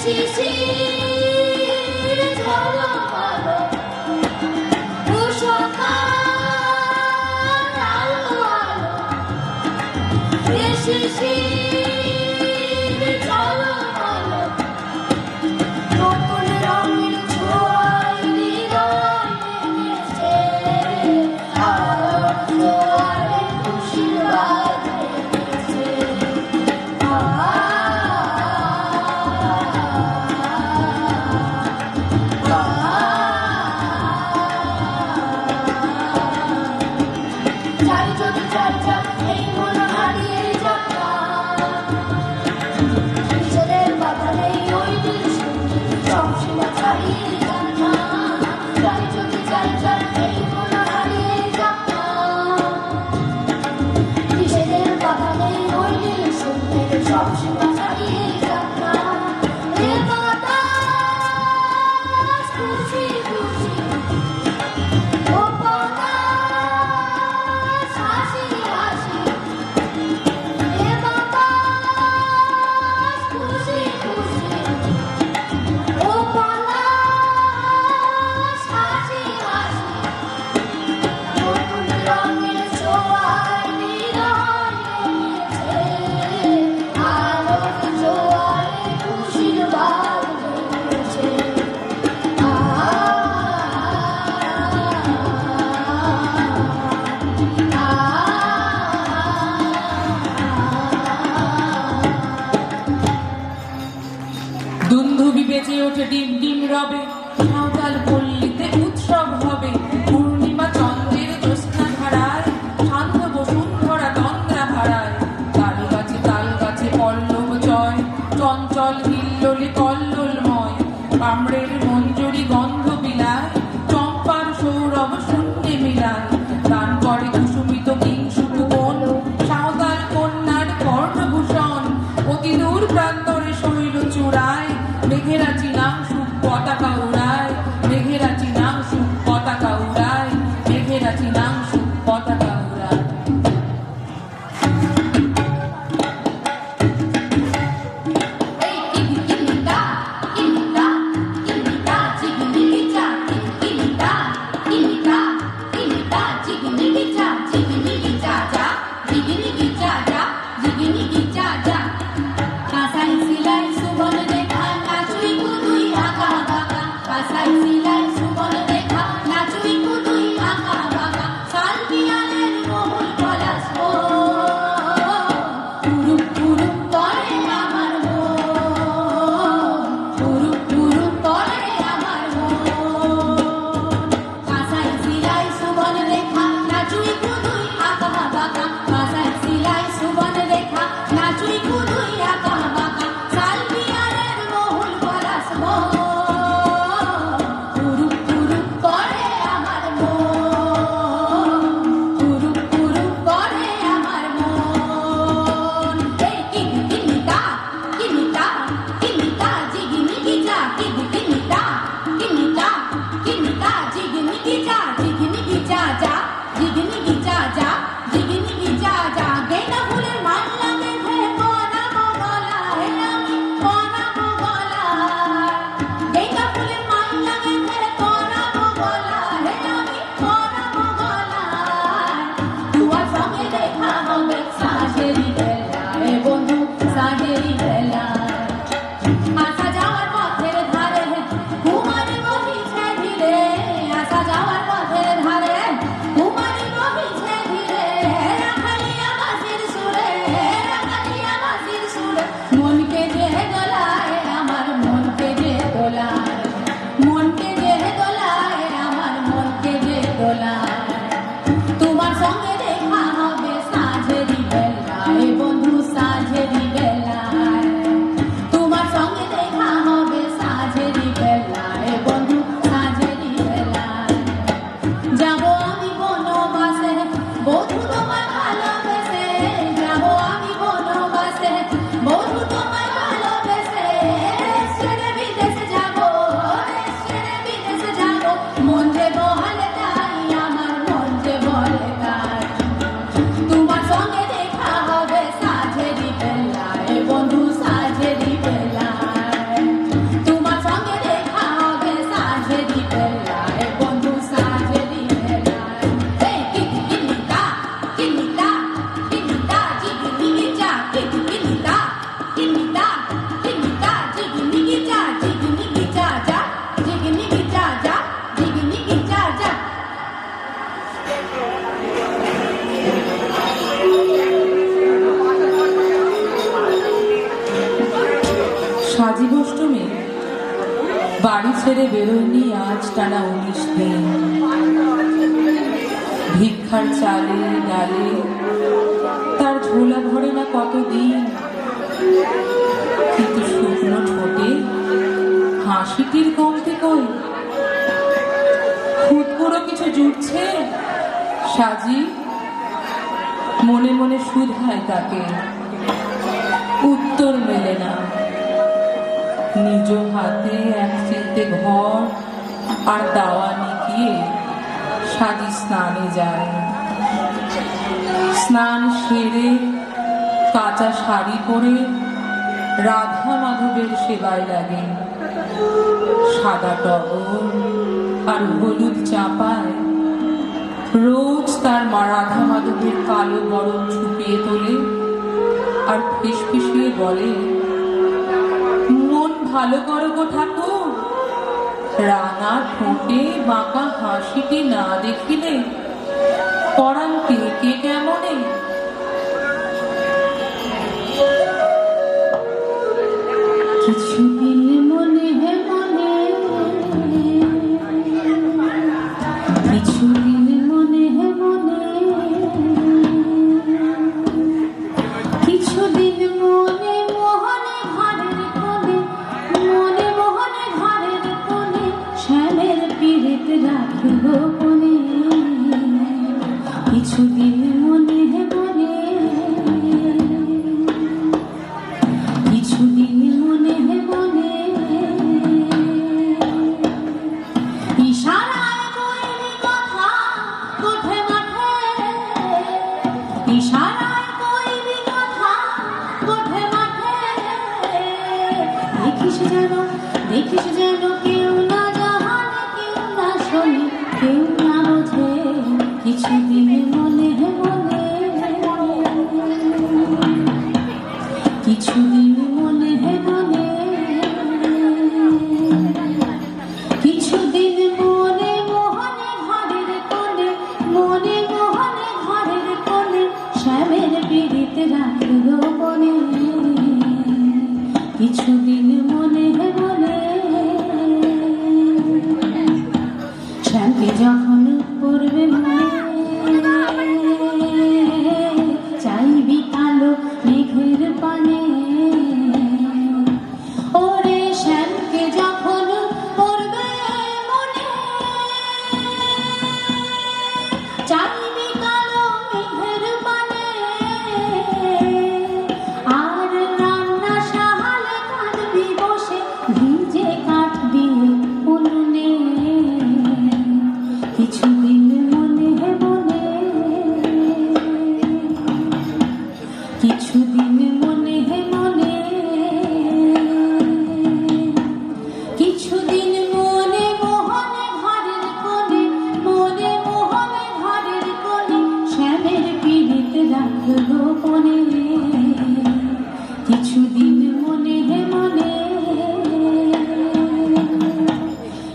শিশির ঝলমলো উষকার আলো আলো, শিশির ঝলমলো নতুন রঙের ছোঁয়ায় হৃদয় নেমেছে, আলোর জোয়ারে খুশির বাঁধ নেমেছে। দুন্ধুবি বেঁচে ওঠে ডিম ডিম রবে, সাঁওতাল পল্লীতে উৎসব হবে। পূর্ণিমা চন্দ্রের জ্যোৎস্না ধারায়, শান্ত বসুন্ধরা তন্দ্রা ভাড়ায়। তাল গাছে পল্লব জয়, চঞ্চল হিল্লোলে কল্লোলময়। কামড়ের মঞ্জরি গন্ধ বিলায়, চম্পার সৌরভ শূন্যে মিলায়। গান করে কুসুমিত কিংশুক বন, সাঁওতাল কন্যার কর্ণভূষণ। অতি দূর প্রান্তরে শৈল চূড়ায়, মেঘেরা চিনাংশু পতাকা উড়ায়, মেঘেরা চিনাংশু পতাকা উড়ায়, মেঘেরা চিনাংশু পতাকা উড়ায়। এই কিলিটা কিলিটা কিলিটা সাজিব অষ্টমী বাড়ি ছেড়ে বেরোয়নি আজ টানা 19 দিন। ভিক্ষার চালে ডালে তার ঝোলা ভরে না কতদিন, কিন্তু শুকনো ঠোঁটে হাসিটির কমতি কই? খুদকুড়ো কিছু জুটছে সাজি, মনে মনে শুধায় তাকে, উত্তর মেলে না। নিজ হাতে এক চিলতে ঘর আর দাওয়া নিকিয়ে সাজি স্নানে যায়। স্নান সেরে কাঁচা শাড়ি পরে রাধা মাধবের সেবায় লাগে। সাদা টগর আর হলুদ চাপায় রোজ তার মা রাধা মাধবের কালো বরণ ছুপিয়ে তোলে আর ফিসফিসিয়ে বলে, মন ভালো করো গো ঠাকুর, রাঙা ঠোঁটে বাঁকা হাসিটি না দেখিলে পরাণ টেকে কেমনে? কিছুদিন মনে হে মনে, কিছুদিন মনে হে মনে, কিছুদিন মনে মোহনে ঘরের কোণে, মনে মোহনে ঘরের কোণে শ্যামের পীড়িত রাখিব কোণে। কিছুদিন মনে হে মনে, কিছুদিন মনে হে মনে, ইশারায় কইবি কথা কোঠে মাঠে, ইশারায় কইবি কথা কোঠে মাঠে। দেখিস যেন, দেখিস যেন কেউ না জানে, কেউ না শোনে, কেউ না বোঝে। কিছুদিন মনে হে মনে, কিছুদিন মনে হে মনে, কিছুদিন মনে মোহনে ঘরের কোণে, মনে মোহনে ঘরের কোণে শ্যামের পীড়িত রাখিল কোণে। কিছুদিন মনে হে মনে, শ্যামকে যখন পড়বে মনে, চাইবি কালো মেঘের পানে। ওরে শ্যামকে যখন পড়বে মনে, চাইবি কালো মেঘের পানে। আর রান্না সাহালে কাঁদবি বসে, ভিজে কাটবি উনুনে। কিছুদিন মনে হে মনে, কিছুদিন মনে হে মনে, কিছুদিন মনে মোহনে ঘরের কোণে, মনে মোহনে ঘরের কোণে শ্যামের পীড়িত রাখল কোণে। কিছুদিন মনে হে মনে,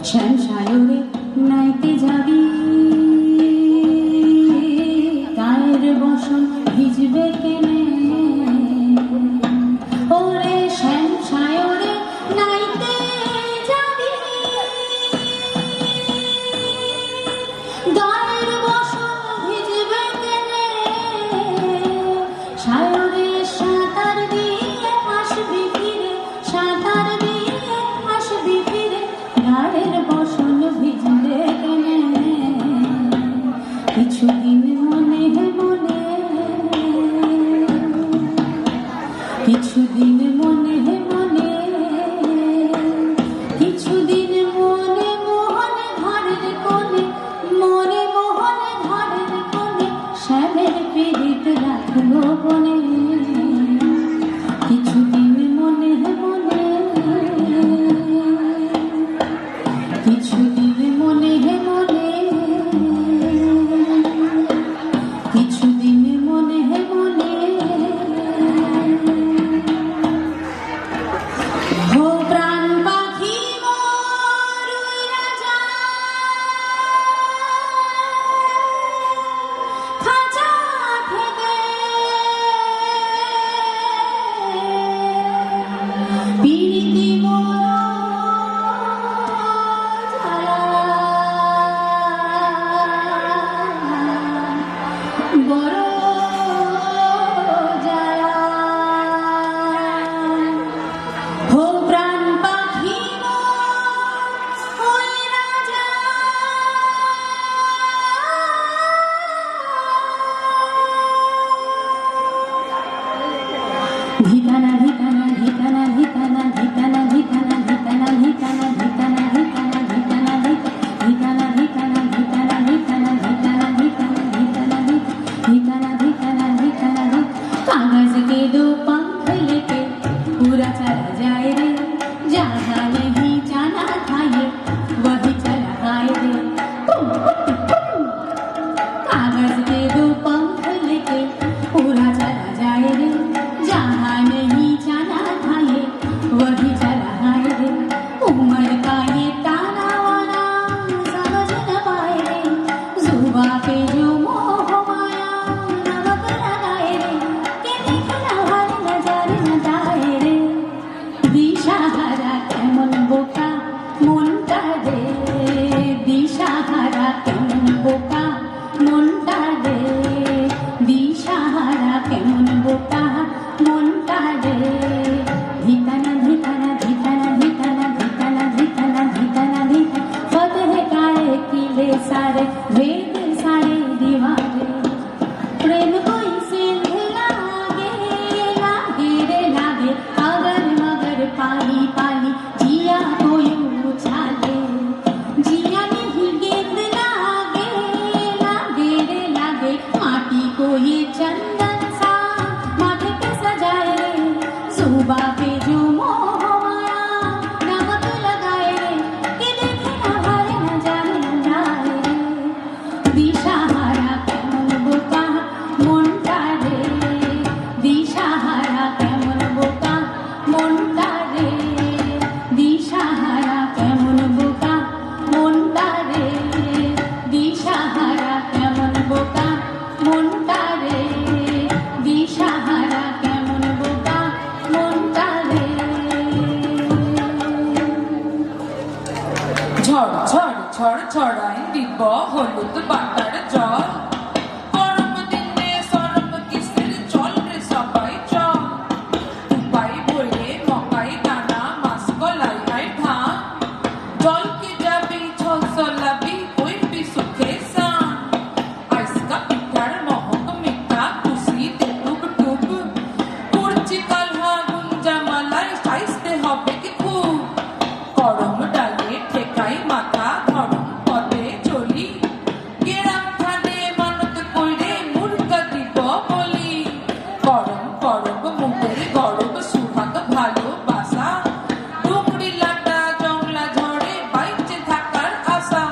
শ্যাম সায়রে নাইতে যাবি, গায়ের বসন ভিজবে কেনে। ওরে শ্যাম সায়রে নাইতে যাবি, গায়ের বসন ভিজবে কেনে। সায়রে সাঁতার দিয়ে আসবি ফিরে, সাঁতার পর ছড়াই দিব হলুদ বাটার জল গরম দিনে সরম কিসের চল রে সবাই চল উপাই বলে মকাই দানা মাছ গলাই আই ধান জল কি যাবি ছল চলাবি কইবি সুখে সান আইসকা পিঠার মহক মিঠা খুশি টুক টুক কুরচি কালহা গুঞ্জা মালাই সাইজতে হবে কি খুব গরম ডালে ঠেকাই মাথা ধরম পথে চলি গেরাম থানে মানত কইরে মুরগা দিব বলি গরম করব মুখের গরম সুহাগ ভালোবাসা ডুমরি লাটা জংলা ঝড়ে বাইচে থাকার আশা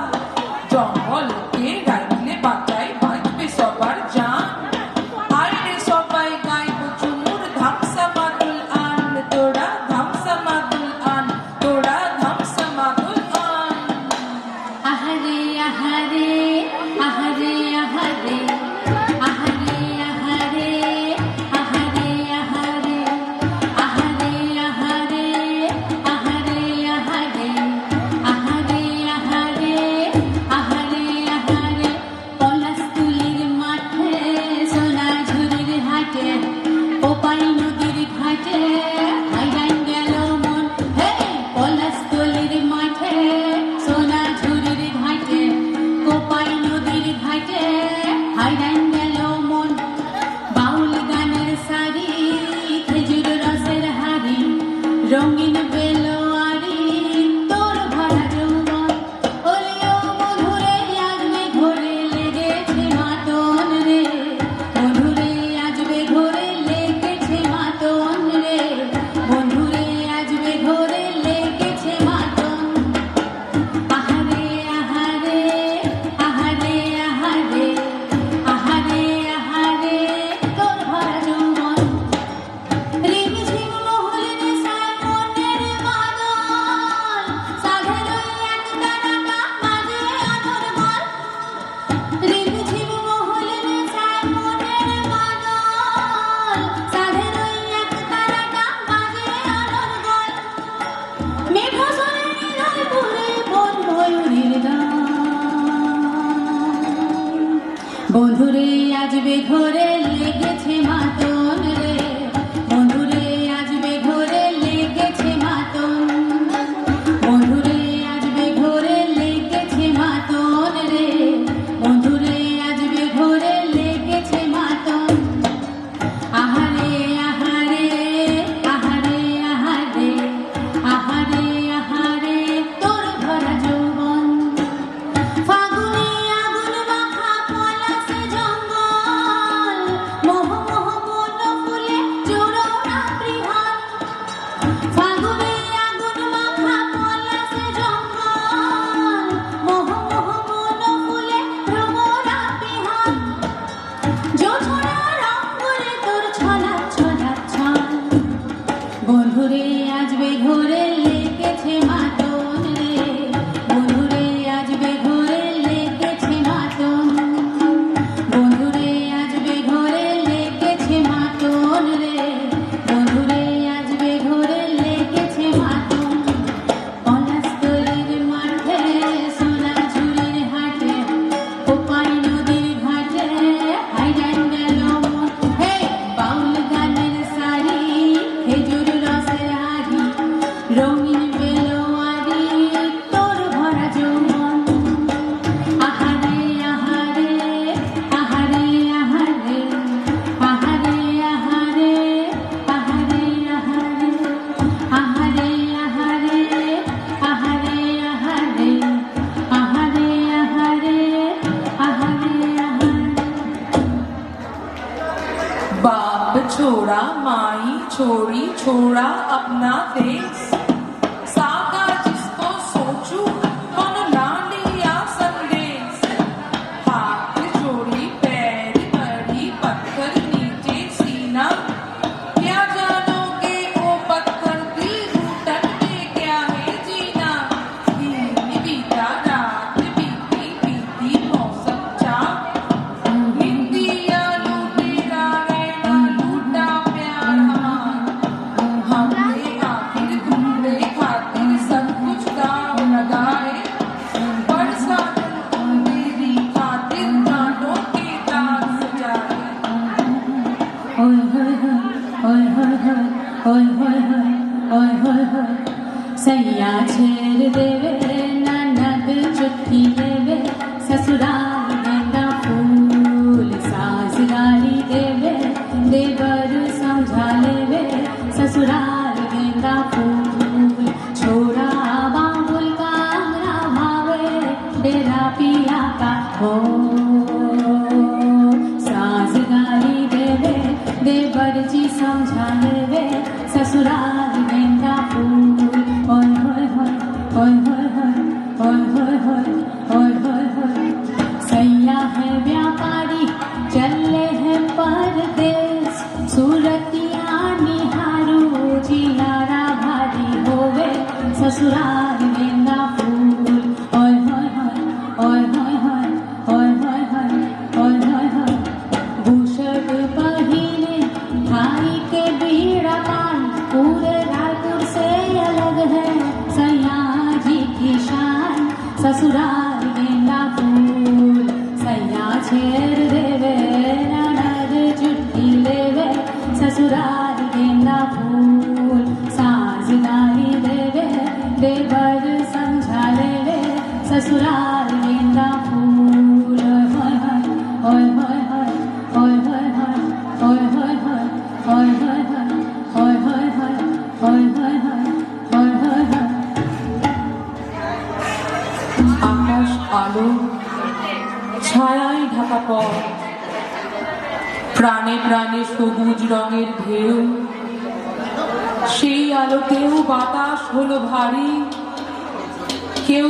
জঙ্গলকে রাইলে বাঁচাই বাঁচবে সবার জান আইরে সবাই গাইব চুমুর ধামসা মাদুল আন তোরা ধামসা মাদুল আন তোরা ধামসা মাদুল আন আহারে আহারে আহারে আহারে আহারে আহারে আহারে আহারে আহারে আহারে আহারে আহারে আহারে আহারে আহারে আহারে পলাশতুলির মাঠে সোনা ঝুরির হাটে কোপাই নদীর ঘাটে হাইরান গেল মন হে পলাশতুলির মাঠে সোনা ঝুরির ঘাটে কোপাই নদীর ঘাটে হাইরান গেল মন বাউল গানের সারি খেজুর রসের হাড়ি রঙিন বেলোয়ারি তোর ভরা যৌবন ওলিও মধুরে আসবে ঘরে লেগেছে মাতন রে মধুরে আসবে ঘরে লেগেছে মাতন রে বন্ধুরে আসবে ঘরে লেগেছে মাতন আহারে আহারে আহারে আহারে আহারে আহারে তোর ভরা যৌবন রিমঝিম মহুলের নেশায় মনের মাদল সাধের ওই এক তারাটা বাজে আলোর বল রিমঝিম মহুলের নেশায় মনের মাদল সাধের ওই এক তারাটা বাজে আলোর বল মেঘো সরে হৃদয় পুরে বন ময়ূরীর গান বন্ধুরে আসবে ঘরে লেগেছে মাতন রে বন্ধুরে আসবে ঘরে লেগেছে মাতন বন্ধুরে আসবে ঘরে লেগেছে মাতন রে বন্ধুরে আসবে ঘরে লেগেছে মাতন আহারে আহারে আহারে আহারে আহারে আহারে তোর ভরা যৌবন ফাগুনে আগুন মাখা পলাশে জঙ্গল মোহ মোহ বন ফুলে জোড়া বৃহৎ ফাগুনে আগুন মাখা পলাশে জঙ্গল মোহ মোহ বন ফুলে ভ্রমরা বৃহৎ জোছনা রং করে তোর ছলা ছলা ছল বন্ধুরে আসবে ঘরে লেগেছে মাতন রে বন্ধুরে আসবে ঘরে লেগেছে মাতন বন্ধুরে আসবে ঘরে লেগেছে মাতন রে বন্ধুরে আসবে ঘরে লেগেছে মাতন পলাশতলির মাঠে সোনা ঝুরির হাটে কোপাই নদীর ঘাটে হাইরান গেল মন হে বাউল গানের সারি খেজুর রসের হাড়ি রঙিন বেলোয়ারি তোর ভরা যৌবন আহারে আহারে আহারে আহারে আহারে আহারে আহারে আহারে আহারে আহারে আহারে আহারে আহারে আহারে আহারে আহারে बाप छोड़ा माई छोड़ी छोड़ा अपना देश सागा जिसको सोचू मन ला लिया संदेश हाथ जोड़ी पैर कड़ी पत्थर नीचे सीना क्या जानोगे ओ पत्थर दिल घुटन में क्या है जीना दिन बीता रात बीती बीती मौसम चाक हिंदिया लूटेरा है ना लूटा प्यार हमारा हमने आखिर घूम ओए होए होए सैया छेड़ देवे ननद चुटकी लेवे ससुराल गेंदा फूल सास गाली देवे देवर समझा लेवे ससुराल गेंदा फूल छोरा बाबुल का अंगना भावे डेरा पिया का हो सास गाली देवे देवर जी समझा लेवे ससुराल गेंदा फूल ओए होए होए ओए होए होए ओए होए होए होए सैया है व्यापारी चले हैं परदेश सूरतिया निहारू जिलारा भारी होवे ससुराल गेंदा फूल ओए होए होए ओए होए होए ओए होए होए होए भूषण पहिने भाई के बीड़ा पान पूरे रायपुर से अलग है सैया जी की शान ससुराल गेंदा फूल सैया छेड़ देवे ननद चुटकी लेवे ससुराल गेंदा फूल सास गाली देवे देवर समझा लेवे ससुराल गेंदा फूल ओए होए होए ओए होए होए ओए होए होए ओए होए होए ओए होए होए ओए होए होए আকাশ আলো ছায়ায় ঢাকা পথ প্রাণে প্রাণে সবুজ রঙের ঢেউ সেই আলোতেও বাতাস হলো ভারী কেউ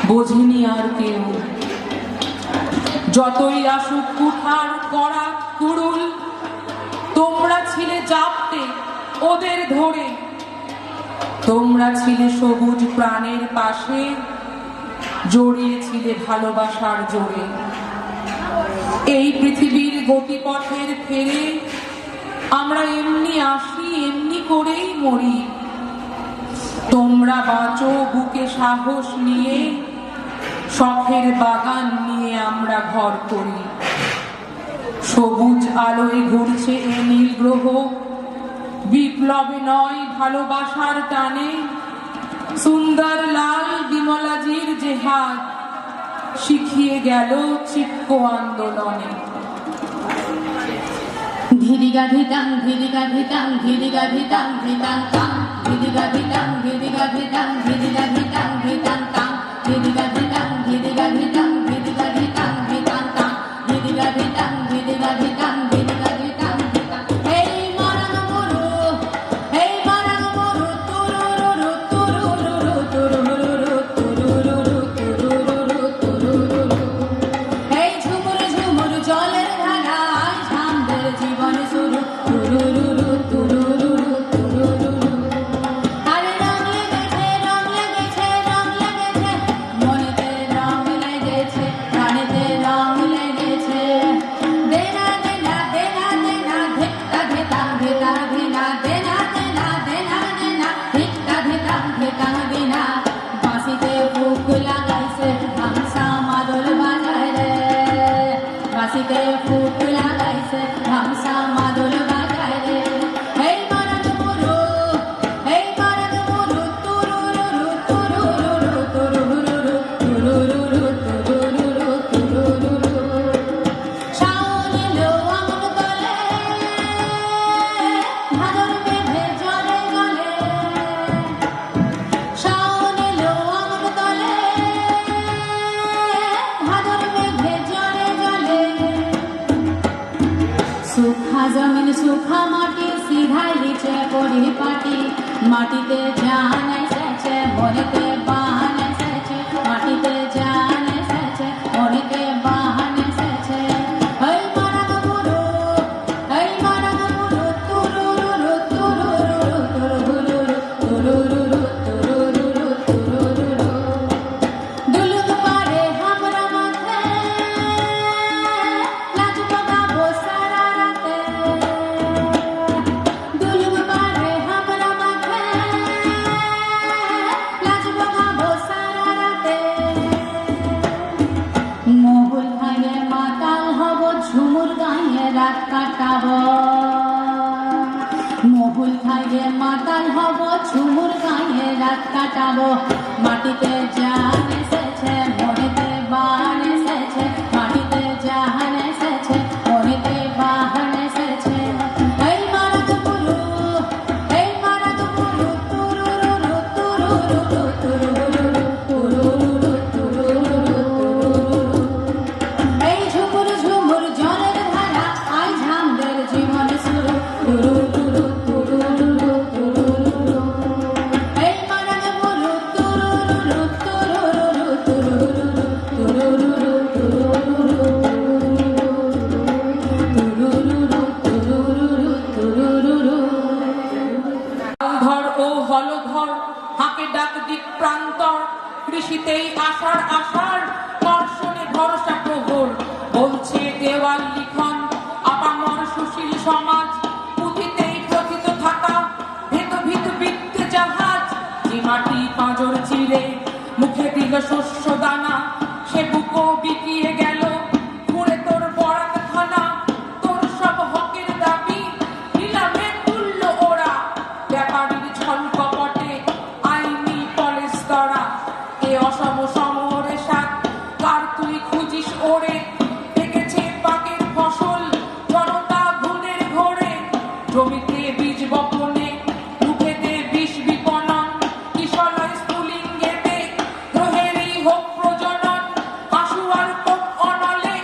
বোঝেনি আর কেউ যতই আসুক কুঠার করা কুড়ুল তোমরা ছিলে জাপটে ওদের ধরে তোমরা ছিলে সবুজ প্রাণের পাশে জড়িয়েছিলে ভালোবাসার জোরে এই পৃথিবীর গতিপথের ফেরে আমরা এমনি আসি এমনি করেই মরি তোমরা বাঁচো বুকে সাহস নিয়ে শখের বাগান নিয়ে আমরা ঘর করি সবুজ আলোয় ঘুরছে এ নীল গ্রহ বিপ্লবে নয় ভালোবাসার টানে সুন্দর লাল বিমলাজির যে হাত শিখিয়ে গেল চিক্কো আন্দোলনে ধিরিগা ধিতাং ধিরিগা ধিতাং ধিরিগা ধিতাং ধিতাং তাং ধিরিগা ধিতাং ধিরিগা ধিতাং ধিরিগা ধিতাং ধিতাং তাং ধিরিগা ধিতাং ধিরিগা ধিতাং ধিরিগা ধিতাং ধিতাং তাং ধিরিগা ধিতাং ধিরিগা ধিতাং ধিরিগা ধিতাং ধিতাং এই মরণ মরু তুরুরুরু তুরুরুরু তুরুরুরু তুরুরুরু তুরুরুরু তুরুরুরু এই ঝুমুর ঝুমুর জলের ধারায় ঝামদের জীবন শুরু তুরুরুরু তুরুরুরু তুরুরুরু আরে রং লেগেছে মনেতে রং লেগেছে প্রাণেতে রং লেগেছে দেনা দেনা দেনা দেনা ধিক্কা ধিতাং ধিতা ধিনা দেনা দেনা দেনা দেনা ধিক্কা ধিতাং ধিতাং দিনা বাঁশিতে ফুক লাগাইছে হামসা মাদল বাজায় রে বাঁশিতে ফুক লাগাইছে হামসা মাদল বাজায় রে এই মরণ মরু তুরুরুরু তুরুরুরু তুরুরুরু তুরুরুরু তুরুরুরু তুরুরুরু শাওন এলো আমন তলে ভাদর মেঘে জলে জলে শাওন এলো আমন তলে ভাদর মেঘে জলে জলে সুখা জমিন সুখা মাটি সিধাই লিচে পরিপাটি মাটিতে জান এসেছে মনেতে বান এসেছে মাটিতে জান এসেছে মনেতে বান এসেছে এই মরণ মরু তুরুরুরু তুরুরুরু তুরুরুরু তুরুরুরু তুরুরুরু তুরুরুরু দুলুক পারে হামরা মাথে লাজ পাবো সারা রাতে দুলুক পারে হামরা মাথে লাজ পাবো গায়ে মাতাল হব, ঝুমুর গায়ে রাত কাটাবো। মাটিতে জান এসেছে, মনেতে বান এসেছে, মাটিতে জান এসেছে, মনেতে বান এসেছে। এই মারাত পুরু, এই মারাত পুরু, তুরুরুরু, তুরুরুরু, তুরুরুরু, তুরুরুরু, তুরুরুরু, তুরুরুরু। এই ঝুমুর ঝুমুর জলের ধারা, আই ঝামদের জীবন শুরু। তুরুরুরু, তুরুরুরু, তুরুরুরু। এই মারাত পুরু, তুরুরুরু, তুরুরুরু, তুরুরুরু, তুরুরুরু, তুরুরুরু, তুরুরুরু, তুরুরুরু। ধর ও হলধর, হাঁকে ডাক দিক প্রান্তর, কৃষিতেই আষাঢ় আষাঢ়, দর্শনে ভরসা প্রহর। বলছে দেওয়াল লিখন আপামর সুশীল সমাজ, পুঁথিতেই প্রথিত থাকা ভেত ভিত বৃত্তে জাহাজ। যে মাটি পাঁজর চিরে মুখে দিল শস্য দানা, সে বুকো বিকিয়ে গেল ঘুরে তোর বরাত খানা। তোর সব হকের দাবি নিলামে তুলল ওরা, ব্যাপারীর ছল কপটে আইনি পলেস্তরা। এ অসম সমরে সাত কার তুই খুঁজিস ওরে, দেখেছে পাকের ফসল জনতা ঘুণের ঘোরে। জমিতে বীজ বপনে, মুখেতে বিষ বিপণন, কিশলয় স্ফুলিঙ্গেতে গ্রহেরই হোক প্রজনন। কাশুয়ার কোপ অনলে,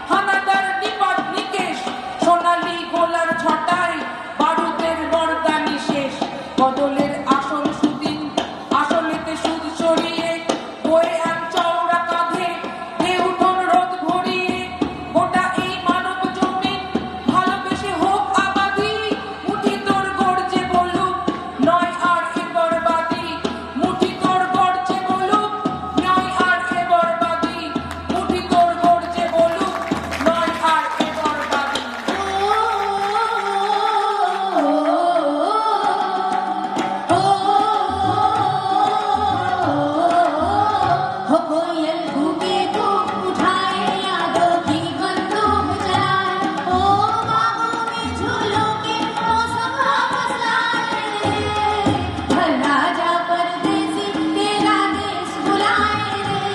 হানাদার নিপাত নিকেশ, সোনালি গোলার ছটায় বারুদের বরদানি শেষ। বদলের আসল সুদিন, আসলেতে সুদ চড়িয়ে বয়ে আন চওড়া কাঁধে, ঢেউঠোন রোদ ভরিয়ে। গোটা এই মানব জমিন ভালোবেসে হোক আবাদি, মুঠি তোর গর্জে বলুক নয় আর এ বরবাদি। মুঠি তোর গর্জে বলুক নয় আর এ বরবাদি, মুঠি তোর গর্জে বলুক নয় আর এ বরবাদি। हो कोयल कूके को उठाए, यादों की बंदूक चलाए। ओ बागों में झूलों के मौसम वापस लाए। हर राजा परदेसी तेरा देश बुलाए रे,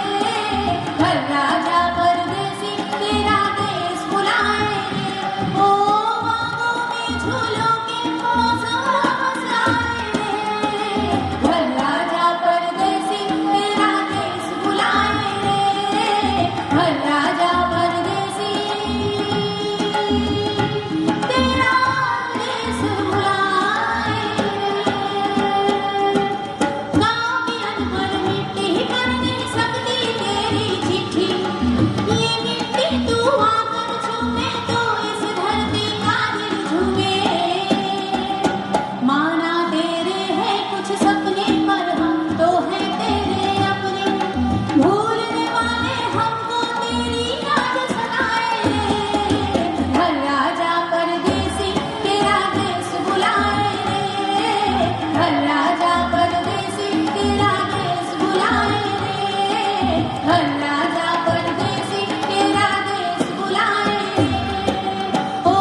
हर राजा परदेसी तेरा देश बुलाए रे। ओ बागों में झूलों के मौसम वापस लाए रे, हर राजा परदेसी तेरा देश बुलाए रे, हर राजा परदेसी तेरा देश बुलाए रे। गाँव की अनपढ़ मिट्टी पर दे सकती तेरी चिट्ठी, ये मिट्टी तू आकर छूमे तो इस धरती का दिल झूमे। माना तेरे हैं कुछ सपने, पर हम तो हैं तेरे अपने। भूलने वाले हमको तेरी याद सताए रे, हर राजा परदेसी तेरा देश बुलाए रे, हर राजा परदेसी तेरा देश बुलाए रे, हर राजा परदेसी तेरा देश बुलाए रे। ओ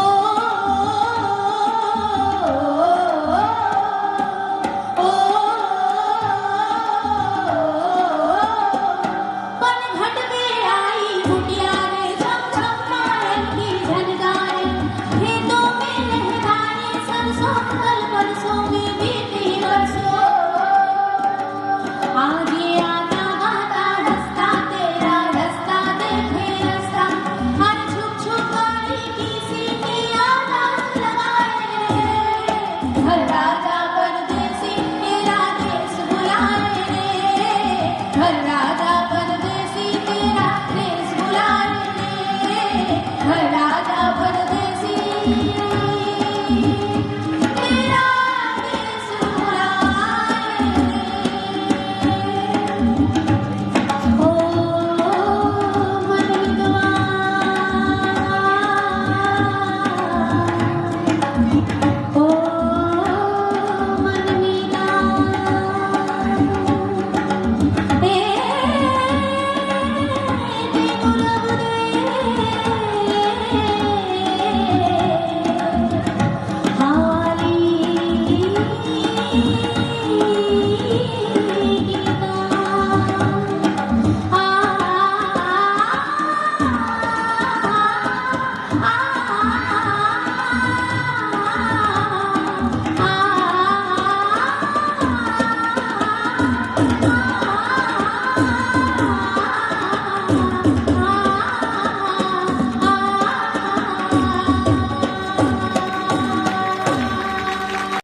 पनघट पे आई कुटिया रे, झम झम पायल की झनकारे। खेतों में लहराए सरसों, कल परसों में बीती बरसों।